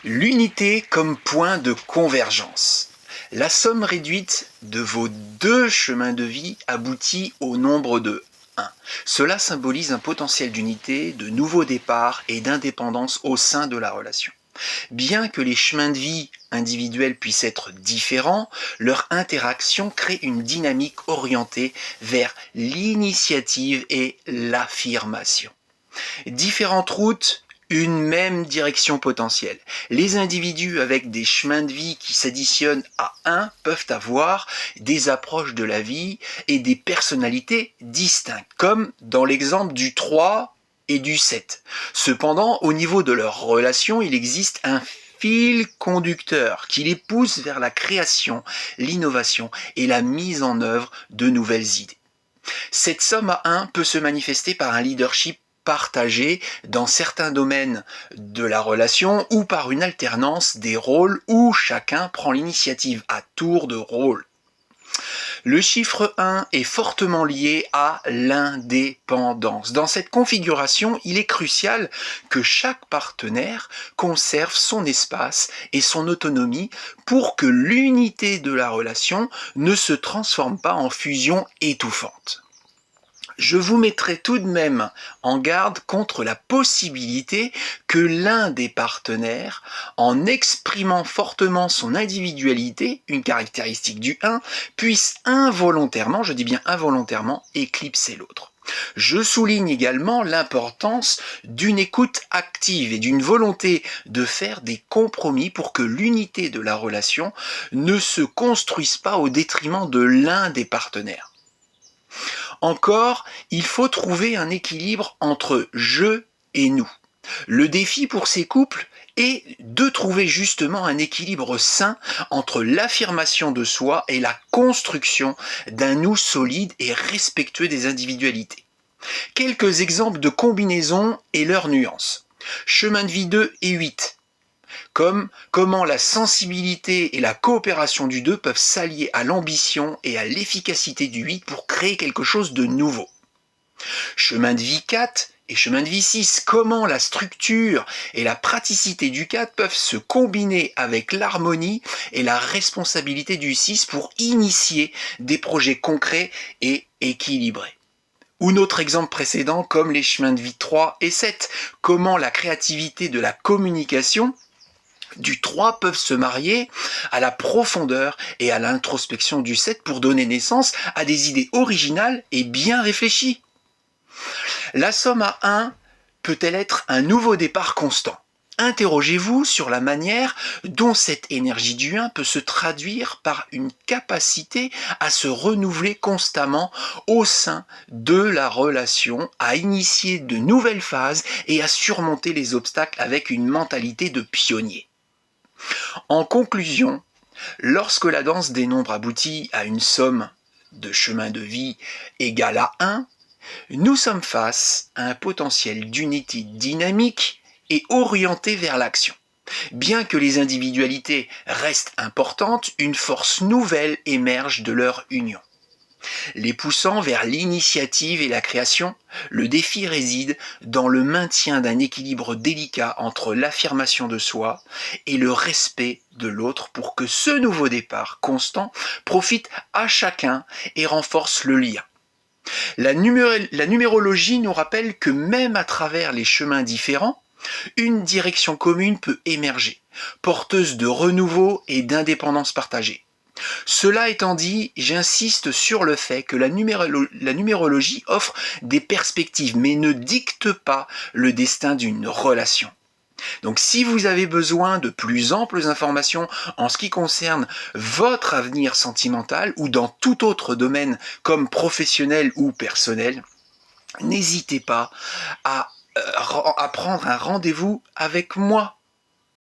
L'unité comme point de convergence. La somme réduite de vos deux chemins de vie aboutit au nombre de 1. Cela symbolise un potentiel d'unité, de nouveau départ et d'indépendance au sein de la relation. Bien que les chemins de vie individuels puissent être différents, leur interaction crée une dynamique orientée vers l'initiative et l'affirmation. Différentes routes, une même direction potentielle. Les individus avec des chemins de vie qui s'additionnent à un peuvent avoir des approches de la vie et des personnalités distinctes, comme dans l'exemple du 3 et du 7. Cependant, au niveau de leur relation, il existe un fil conducteur qui les pousse vers la création, l'innovation et la mise en œuvre de nouvelles idées. Cette somme à 1 peut se manifester par un leadership partagé dans certains domaines de la relation ou par une alternance des rôles où chacun prend l'initiative à tour de rôle. Le chiffre 1 est fortement lié à l'indépendance. Dans cette configuration, il est crucial que chaque partenaire conserve son espace et son autonomie pour que l'unité de la relation ne se transforme pas en fusion étouffante. Je vous mettrai tout de même en garde contre la possibilité que l'un des partenaires, en exprimant fortement son individualité, une caractéristique du 1, puisse involontairement, je dis bien involontairement, éclipser l'autre. Je souligne également l'importance d'une écoute active et d'une volonté de faire des compromis pour que l'unité de la relation ne se construise pas au détriment de l'un des partenaires. Encore, il faut trouver un équilibre entre je et nous. Le défi pour ces couples est de trouver justement un équilibre sain entre l'affirmation de soi et la construction d'un nous solide et respectueux des individualités. Quelques exemples de combinaisons et leurs nuances. Chemin de vie 2 et 8. Comme comment la sensibilité et la coopération du 2 peuvent s'allier à l'ambition et à l'efficacité du 8 pour créer quelque chose de nouveau. Chemin de vie 4 et chemin de vie 6, comment la structure et la praticité du 4 peuvent se combiner avec l'harmonie et la responsabilité du 6 pour initier des projets concrets et équilibrés. Ou notre exemple précédent comme les chemins de vie 3 et 7, comment la créativité de la communication du 3 peuvent se marier à la profondeur et à l'introspection du 7 pour donner naissance à des idées originales et bien réfléchies. La somme à 1 peut-elle être un nouveau départ constant ? Interrogez-vous sur la manière dont cette énergie du 1 peut se traduire par une capacité à se renouveler constamment au sein de la relation, à initier de nouvelles phases et à surmonter les obstacles avec une mentalité de pionnier. En conclusion, lorsque la danse des nombres aboutit à une somme de chemins de vie égale à 1, nous sommes face à un potentiel d'unité dynamique et orientée vers l'action. Bien que les individualités restent importantes, une force nouvelle émerge de leur union. Les poussant vers l'initiative et la création, le défi réside dans le maintien d'un équilibre délicat entre l'affirmation de soi et le respect de l'autre pour que ce nouveau départ constant profite à chacun et renforce le lien. La numérologie nous rappelle que même à travers les chemins différents, une direction commune peut émerger, porteuse de renouveau et d'indépendance partagée. Cela étant dit, j'insiste sur le fait que la numérologie offre des perspectives mais ne dicte pas le destin d'une relation. Donc si vous avez besoin de plus amples informations en ce qui concerne votre avenir sentimental ou dans tout autre domaine comme professionnel ou personnel, n'hésitez pas à prendre un rendez-vous avec moi.